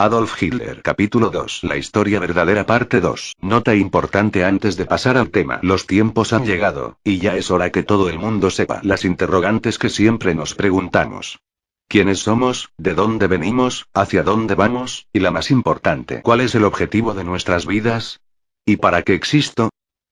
Adolf Hitler. Capítulo 2. La historia verdadera parte 2. Nota importante antes de pasar al tema. Los tiempos han llegado, y ya es hora que todo el mundo sepa las interrogantes que siempre nos preguntamos. ¿Quiénes somos? ¿De dónde venimos? ¿Hacia dónde vamos? Y la más importante, ¿cuál es el objetivo de nuestras vidas? ¿Y para qué existo?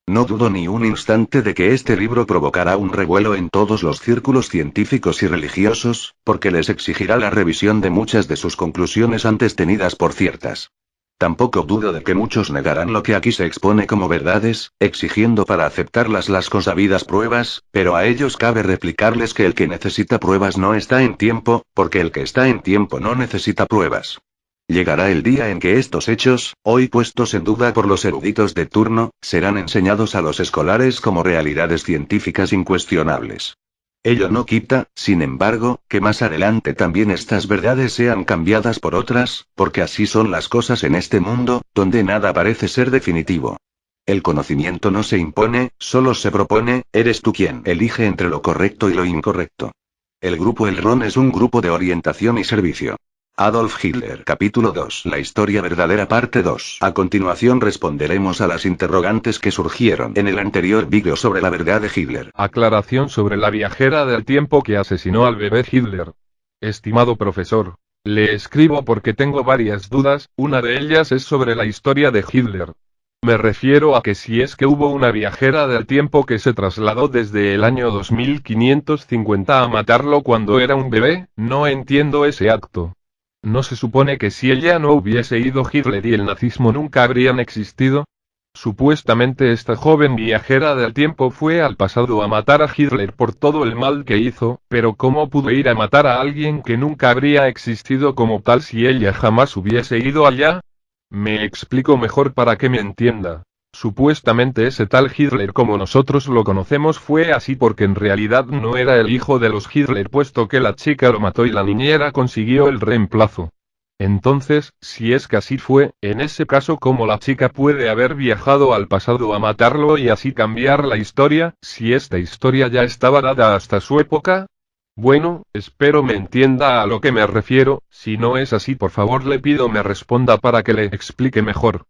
No dudo ni un instante de que este libro provocará un revuelo en todos los círculos científicos y religiosos, porque les exigirá la revisión de muchas de sus conclusiones antes tenidas por ciertas. Tampoco dudo de que muchos negarán lo que aquí se expone como verdades, exigiendo para aceptarlas las consabidas pruebas, pero a ellos cabe replicarles que el que necesita pruebas no está en tiempo, porque el que está en tiempo no necesita pruebas. Llegará el día en que estos hechos, hoy puestos en duda por los eruditos de turno, serán enseñados a los escolares como realidades científicas incuestionables. Ello no quita, sin embargo, que más adelante también estas verdades sean cambiadas por otras, porque así son las cosas en este mundo, donde nada parece ser definitivo. El conocimiento no se impone, solo se propone, eres tú quien elige entre lo correcto y lo incorrecto. El grupo El Ron es un grupo de orientación y servicio. Adolf Hitler. Capítulo 2. La historia verdadera parte 2. A continuación responderemos a las interrogantes que surgieron en el anterior vídeo sobre la verdad de Hitler. Aclaración sobre la viajera del tiempo que asesinó al bebé Hitler. Estimado profesor, le escribo porque tengo varias dudas, una de ellas es sobre la historia de Hitler. Me refiero a que si es que hubo una viajera del tiempo que se trasladó desde el año 2550 a matarlo cuando era un bebé, no entiendo ese acto. ¿No se supone que si ella no hubiese ido Hitler y el nazismo nunca habrían existido? Supuestamente esta joven viajera del tiempo fue al pasado a matar a Hitler por todo el mal que hizo, pero ¿cómo pudo ir a matar a alguien que nunca habría existido como tal si ella jamás hubiese ido allá? Me explico mejor para que me entienda. Supuestamente ese tal Hitler como nosotros lo conocemos fue así porque en realidad no era el hijo de los Hitler puesto que la chica lo mató y la niñera consiguió el reemplazo. Entonces, si es que así fue, en ese caso ¿cómo la chica puede haber viajado al pasado a matarlo y así cambiar la historia, si esta historia ya estaba dada hasta su época? Bueno, espero me entienda a lo que me refiero, si no es así por favor le pido me responda para que le explique mejor.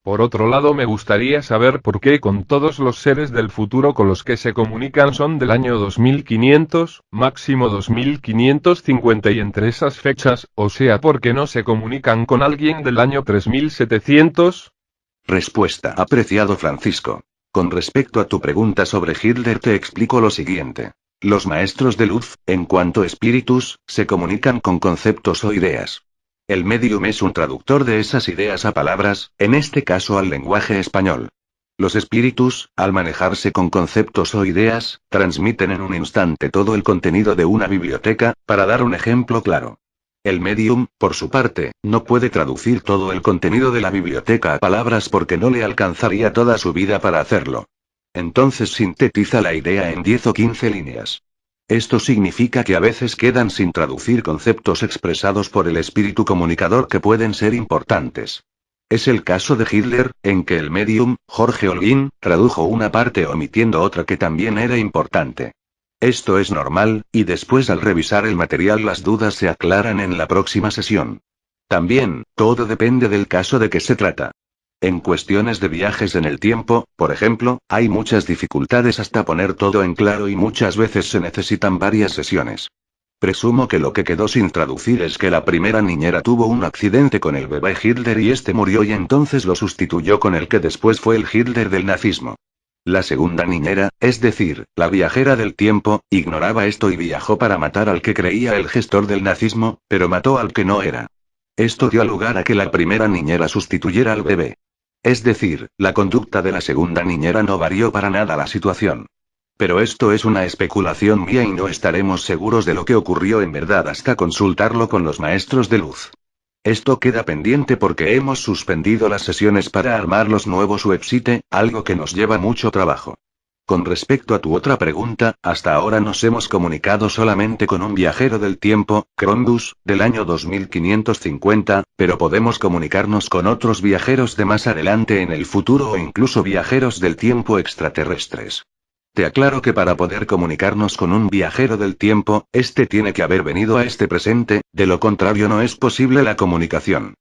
Por otro lado me gustaría saber por qué con todos los seres del futuro con los que se comunican son del año 2500, máximo 2550 y entre esas fechas, o sea ¿por qué no se comunican con alguien del año 3700? Respuesta. Apreciado Francisco. Con respecto a tu pregunta sobre Hitler te explico lo siguiente. Los maestros de luz, en cuanto a espíritus, se comunican con conceptos o ideas. El medium es un traductor de esas ideas a palabras, en este caso al lenguaje español. Los espíritus, al manejarse con conceptos o ideas, transmiten en un instante todo el contenido de una biblioteca, para dar un ejemplo claro. El medium, por su parte, no puede traducir todo el contenido de la biblioteca a palabras porque no le alcanzaría toda su vida para hacerlo. Entonces sintetiza la idea en 10 o 15 líneas. Esto significa que a veces quedan sin traducir conceptos expresados por el espíritu comunicador que pueden ser importantes. Es el caso de Hitler, en que el medium, Jorge Holguín, tradujo una parte omitiendo otra que también era importante. Esto es normal, y después al revisar el material las dudas se aclaran en la próxima sesión. También, todo depende del caso de que se trata. En cuestiones de viajes en el tiempo, por ejemplo, hay muchas dificultades hasta poner todo en claro y muchas veces se necesitan varias sesiones. Presumo que lo que quedó sin traducir es que la primera niñera tuvo un accidente con el bebé Hitler y este murió y entonces lo sustituyó con el que después fue el Hitler del nazismo. La segunda niñera, es decir, la viajera del tiempo, ignoraba esto y viajó para matar al que creía el gestor del nazismo, pero mató al que no era. Esto dio lugar a que la primera niñera sustituyera al bebé. Es decir, la conducta de la segunda niñera no varió para nada la situación. Pero esto es una especulación mía y no estaremos seguros de lo que ocurrió en verdad hasta consultarlo con los maestros de luz. Esto queda pendiente porque hemos suspendido las sesiones para armar los nuevos websites, algo que nos lleva mucho trabajo. Con respecto a tu otra pregunta, hasta ahora nos hemos comunicado solamente con un viajero del tiempo, Cronbus, del año 2550, pero podemos comunicarnos con otros viajeros de más adelante en el futuro o incluso viajeros del tiempo extraterrestres. Te aclaro que para poder comunicarnos con un viajero del tiempo, este tiene que haber venido a este presente, de lo contrario no es posible la comunicación.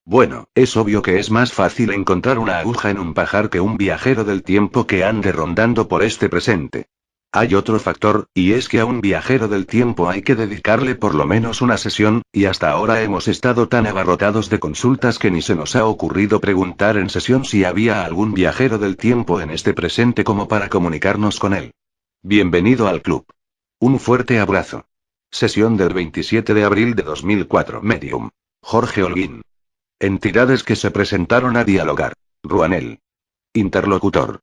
Bueno, es obvio que es más fácil encontrar una aguja en un pajar que un viajero del tiempo que ande rondando por este presente. Hay otro factor, y es que a un viajero del tiempo hay que dedicarle por lo menos una sesión, y hasta ahora hemos estado tan abarrotados de consultas que ni se nos ha ocurrido preguntar en sesión si había algún viajero del tiempo en este presente como para comunicarnos con él. Bienvenido al club. Un fuerte abrazo. Sesión del 27 de abril de 2004. Medium. Jorge Holguín. Entidades que se presentaron a dialogar. Ruanel. Interlocutor.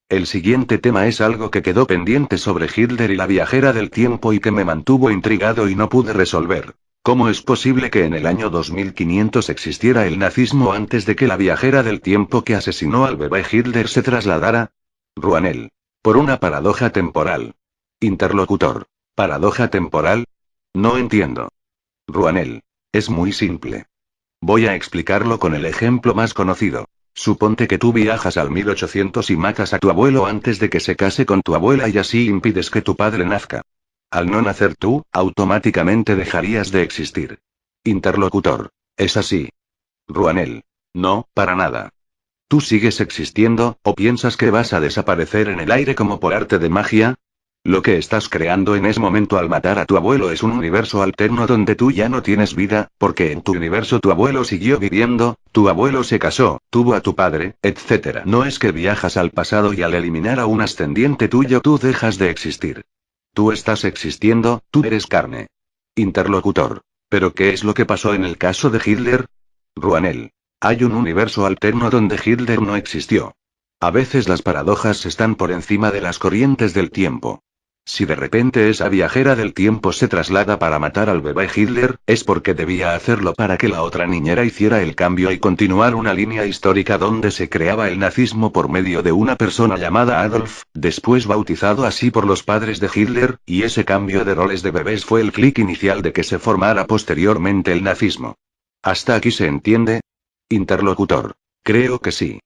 El siguiente tema es algo que quedó pendiente sobre Hitler y la viajera del tiempo y que me mantuvo intrigado y no pude resolver. ¿Cómo es posible que en el año 2500 existiera el nazismo antes de que la viajera del tiempo que asesinó al bebé Hitler se trasladara? Ruanel. Por una paradoja temporal. Interlocutor. ¿Paradoja temporal? No entiendo. Ruanel. Es muy simple. Voy a explicarlo con el ejemplo más conocido. Suponte que tú viajas al 1800 y matas a tu abuelo antes de que se case con tu abuela y así impides que tu padre nazca. Al no nacer tú, automáticamente dejarías de existir. Interlocutor. ¿Es así? Ruanel. No, para nada. ¿Tú sigues existiendo, o piensas que vas a desaparecer en el aire como por arte de magia? Lo que estás creando en ese momento al matar a tu abuelo es un universo alterno donde tú ya no tienes vida, porque en tu universo tu abuelo siguió viviendo, tu abuelo se casó, tuvo a tu padre, etc. No es que viajas al pasado y al eliminar a un ascendiente tuyo tú dejas de existir. Tú estás existiendo, tú eres carne. Interlocutor. ¿Pero qué es lo que pasó en el caso de Hitler? Ruanel. Hay un universo alterno donde Hitler no existió. A veces las paradojas están por encima de las corrientes del tiempo. Si de repente esa viajera del tiempo se traslada para matar al bebé Hitler, es porque debía hacerlo para que la otra niñera hiciera el cambio y continuar una línea histórica donde se creaba el nazismo por medio de una persona llamada Adolf, después bautizado así por los padres de Hitler, y ese cambio de roles de bebés fue el clic inicial de que se formara posteriormente el nazismo. ¿Hasta aquí se entiende? Interlocutor. Creo que sí.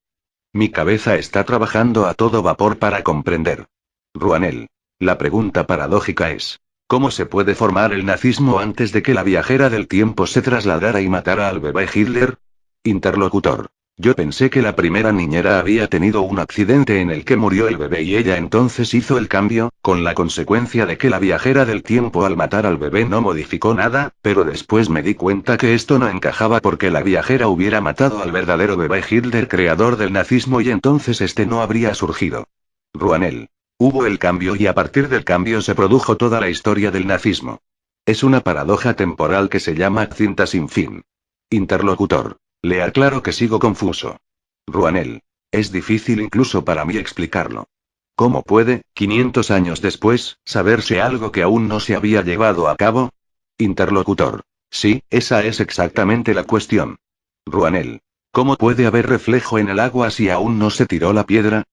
Mi cabeza está trabajando a todo vapor para comprender. Ruanel. La pregunta paradójica es, ¿cómo se puede formar el nazismo antes de que la viajera del tiempo se trasladara y matara al bebé Hitler? Interlocutor. Yo pensé que la primera niñera había tenido un accidente en el que murió el bebé y ella entonces hizo el cambio, con la consecuencia de que la viajera del tiempo al matar al bebé no modificó nada, pero después me di cuenta que esto no encajaba porque la viajera hubiera matado al verdadero bebé Hitler creador del nazismo y entonces este no habría surgido. Ruanel. Hubo el cambio y a partir del cambio se produjo toda la historia del nazismo. Es una paradoja temporal que se llama cinta sin fin. Interlocutor. Le aclaro que sigo confuso. Ruanel. Es difícil incluso para mí explicarlo. ¿Cómo puede, 500 años después, saberse algo que aún no se había llevado a cabo? Interlocutor. Sí, esa es exactamente la cuestión. Ruanel. ¿Cómo puede haber reflejo en el agua si aún no se tiró la piedra?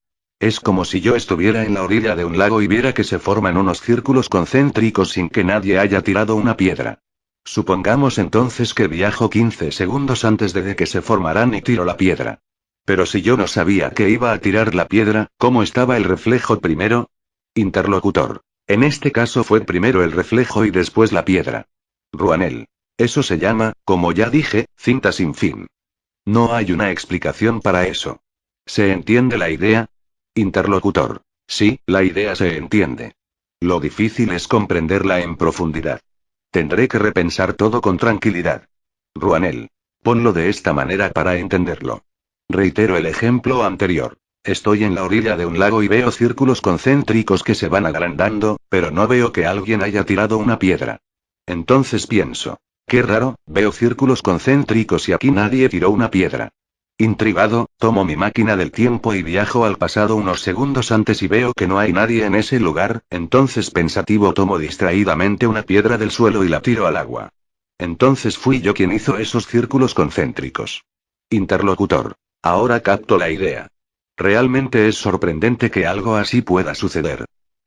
Es como si yo estuviera en la orilla de un lago y viera que se forman unos círculos concéntricos sin que nadie haya tirado una piedra. Supongamos entonces que viajo 15 segundos antes de que se formaran y tiro la piedra. Pero si yo no sabía que iba a tirar la piedra, ¿cómo estaba el reflejo primero? Interlocutor. En este caso fue primero el reflejo y después la piedra. Ruanel. Eso se llama, como ya dije, cinta sin fin. No hay una explicación para eso. ¿Se entiende la idea? Interlocutor. Sí, la idea se entiende. Lo difícil es comprenderla en profundidad. Tendré que repensar todo con tranquilidad. Ruanel. Ponlo de esta manera para entenderlo. Reitero el ejemplo anterior. Estoy en la orilla de un lago y veo círculos concéntricos que se van agrandando, pero no veo que alguien haya tirado una piedra. Entonces pienso. Qué raro, veo círculos concéntricos y aquí nadie tiró una piedra. Intrigado, tomo mi máquina del tiempo y viajo al pasado unos segundos antes y veo que no hay nadie en ese lugar, entonces pensativo tomo distraídamente una piedra del suelo y la tiro al agua. Entonces fui yo quien hizo esos círculos concéntricos. Interlocutor. Ahora capto la idea. Realmente es sorprendente que algo así pueda suceder.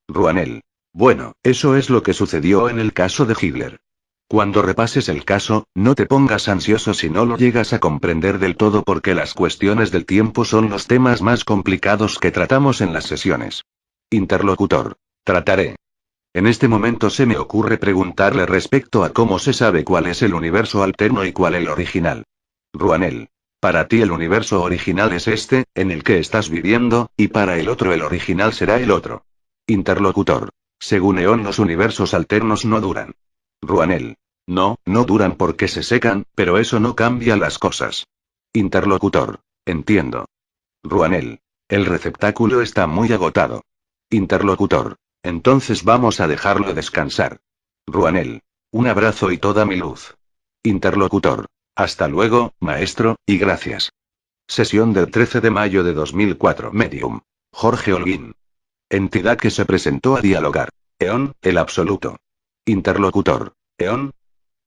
Ruanel. Bueno, eso es lo que sucedió en el caso de Hitler. Cuando repases el caso, no te pongas ansioso si no lo llegas a comprender del todo porque las cuestiones del tiempo son los temas más complicados que tratamos en las sesiones. Interlocutor. Trataré. En este momento se me ocurre preguntarle respecto a cómo se sabe cuál es el universo alterno y cuál el original. Ruanel. Para ti el universo original es este, en el que estás viviendo, y para el otro el original será el otro. Interlocutor. Según Eon los universos alternos no duran. Ruanel. No, no duran porque se secan, pero eso no cambia las cosas. Interlocutor. Entiendo. Ruanel. El receptáculo está muy agotado. Interlocutor. Entonces vamos a dejarlo descansar. Ruanel. Un abrazo y toda mi luz. Interlocutor. Hasta luego, maestro, y gracias. Sesión del 13 de mayo de 2004. Medium. Jorge Holguín. Entidad que se presentó a dialogar. Eon, el absoluto. Interlocutor. Eon.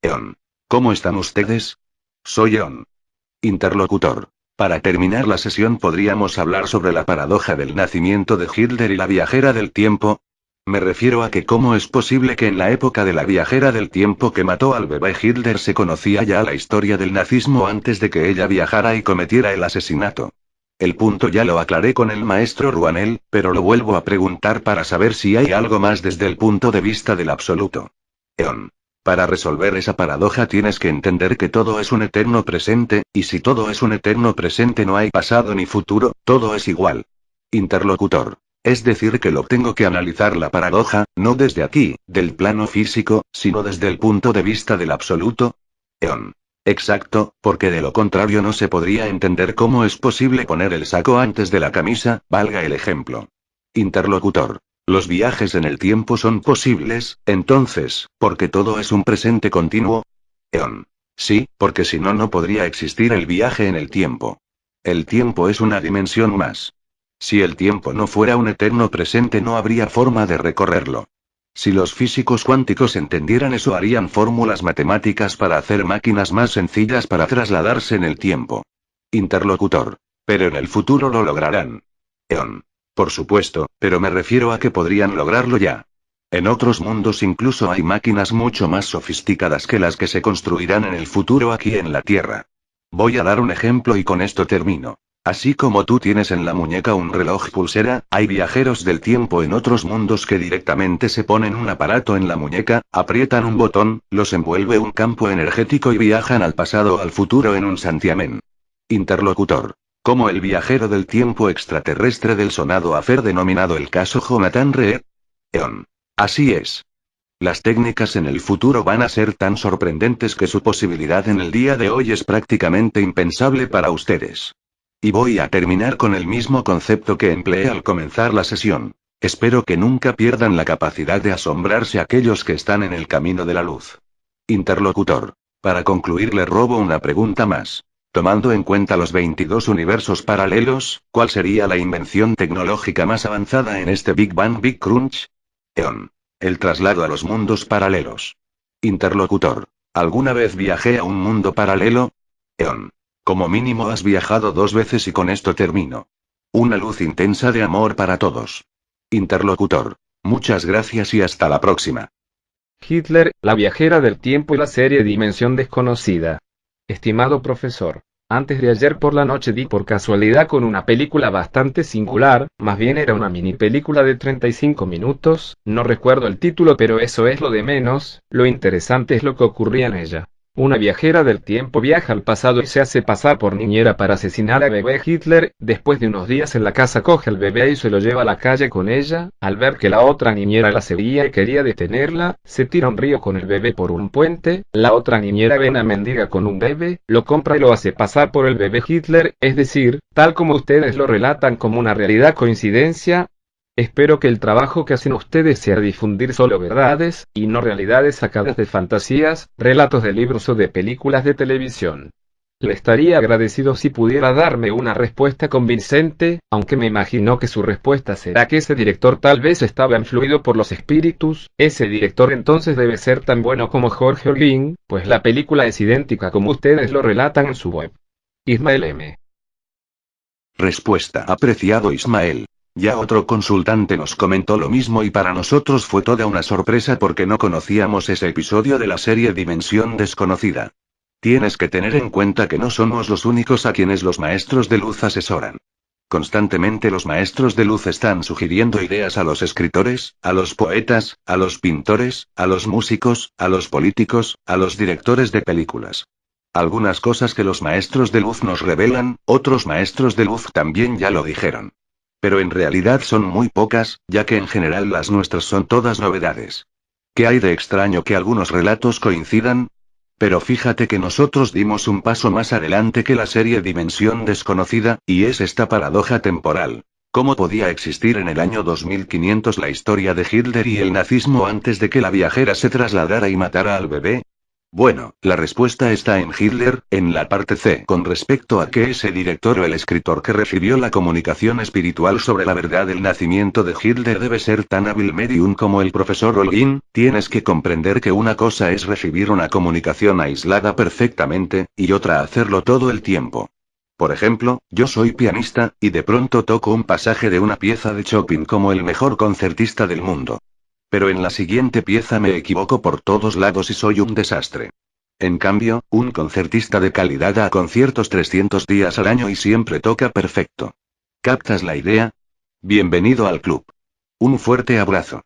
Eon. ¿Cómo están ustedes? Soy Eon. Interlocutor. Para terminar la sesión podríamos hablar sobre la paradoja del nacimiento de Hitler y la viajera del tiempo. Me refiero a que cómo es posible que en la época de la viajera del tiempo que mató al bebé Hitler se conocía ya la historia del nazismo antes de que ella viajara y cometiera el asesinato. El punto ya lo aclaré con el maestro Ruanel, pero lo vuelvo a preguntar para saber si hay algo más desde el punto de vista del absoluto. Eon. Para resolver esa paradoja tienes que entender que todo es un eterno presente, y si todo es un eterno presente no hay pasado ni futuro, todo es igual. Interlocutor. Es decir que lo tengo que analizar la paradoja, no desde aquí, del plano físico, sino desde el punto de vista del absoluto. Eon. Exacto, porque de lo contrario no se podría entender cómo es posible poner el saco antes de la camisa, valga el ejemplo. Interlocutor. Los viajes en el tiempo son posibles, entonces, porque todo es un presente continuo. Eon. Sí, porque si no, no podría existir el viaje en el tiempo. El tiempo es una dimensión más. Si el tiempo no fuera un eterno presente no habría forma de recorrerlo. Si los físicos cuánticos entendieran eso harían fórmulas matemáticas para hacer máquinas más sencillas para trasladarse en el tiempo. Interlocutor. Pero en el futuro lo lograrán. Eon. Por supuesto, pero me refiero a que podrían lograrlo ya. En otros mundos incluso hay máquinas mucho más sofisticadas que las que se construirán en el futuro aquí en la Tierra. Voy a dar un ejemplo y con esto termino. Así como tú tienes en la muñeca un reloj pulsera, hay viajeros del tiempo en otros mundos que directamente se ponen un aparato en la muñeca, aprietan un botón, los envuelve un campo energético y viajan al pasado o al futuro en un santiamén. Interlocutor. Como el viajero del tiempo extraterrestre del sonado afer denominado el caso Jonathan Reed. Eon. Así es. Las técnicas en el futuro van a ser tan sorprendentes que su posibilidad en el día de hoy es prácticamente impensable para ustedes. Y voy a terminar con el mismo concepto que empleé al comenzar la sesión. Espero que nunca pierdan la capacidad de asombrarse aquellos que están en el camino de la luz. Interlocutor. Para concluir le robo una pregunta más. Tomando en cuenta los 22 universos paralelos, ¿cuál sería la invención tecnológica más avanzada en este Big Bang Big Crunch? Eon. El traslado a los mundos paralelos. Interlocutor. ¿Alguna vez viajé a un mundo paralelo? Eon. Como mínimo has viajado 2 veces y con esto termino. Una luz intensa de amor para todos. Interlocutor. Muchas gracias y hasta la próxima. Hitler, la viajera del tiempo y la serie Dimensión Desconocida. Estimado profesor, antes de ayer por la noche di por casualidad con una película bastante singular, más bien era una mini película de 35 minutos, no recuerdo el título pero eso es lo de menos, lo interesante es lo que ocurría en ella. Una viajera del tiempo viaja al pasado y se hace pasar por niñera para asesinar a bebé Hitler. Después de unos días en la casa coge al bebé y se lo lleva a la calle con ella. Al ver que la otra niñera la seguía y quería detenerla, se tira a un río con el bebé por un puente. La otra niñera ve una mendiga con un bebé, lo compra y lo hace pasar por el bebé Hitler, es decir, tal como ustedes lo relatan como una realidad coincidencia. Espero que el trabajo que hacen ustedes sea difundir solo verdades, y no realidades sacadas de fantasías, relatos de libros o de películas de televisión. Le estaría agradecido si pudiera darme una respuesta convincente, aunque me imagino que su respuesta será que ese director tal vez estaba influido por los espíritus. Ese director entonces debe ser tan bueno como Jorge Holguín, pues la película es idéntica como ustedes lo relatan en su web. Ismael M. Respuesta. Apreciado Ismael. Ya otro consultante nos comentó lo mismo y para nosotros fue toda una sorpresa porque no conocíamos ese episodio de la serie Dimensión Desconocida. Tienes que tener en cuenta que no somos los únicos a quienes los maestros de luz asesoran. Constantemente los maestros de luz están sugiriendo ideas a los escritores, a los poetas, a los pintores, a los músicos, a los políticos, a los directores de películas. Algunas cosas que los maestros de luz nos revelan, otros maestros de luz también ya lo dijeron. Pero en realidad son muy pocas, ya que en general las nuestras son todas novedades. ¿Qué hay de extraño que algunos relatos coincidan? Pero fíjate que nosotros dimos un paso más adelante que la serie Dimensión Desconocida, y es esta paradoja temporal. ¿Cómo podía existir en el año 2500 la historia de Hitler y el nazismo antes de que la viajera se trasladara y matara al bebé? Bueno, la respuesta está en Hitler, en la parte C, con respecto a que ese director o el escritor que recibió la comunicación espiritual sobre la verdad del nacimiento de Hitler debe ser tan hábil medium como el profesor Holguín. Tienes que comprender que una cosa es recibir una comunicación aislada perfectamente, y otra hacerlo todo el tiempo. Por ejemplo, yo soy pianista, y de pronto toco un pasaje de una pieza de Chopin como el mejor concertista del mundo. Pero en la siguiente pieza me equivoco por todos lados y soy un desastre. En cambio, un concertista de calidad da conciertos 300 días al año y siempre toca perfecto. ¿Captas la idea? Bienvenido al club. Un fuerte abrazo.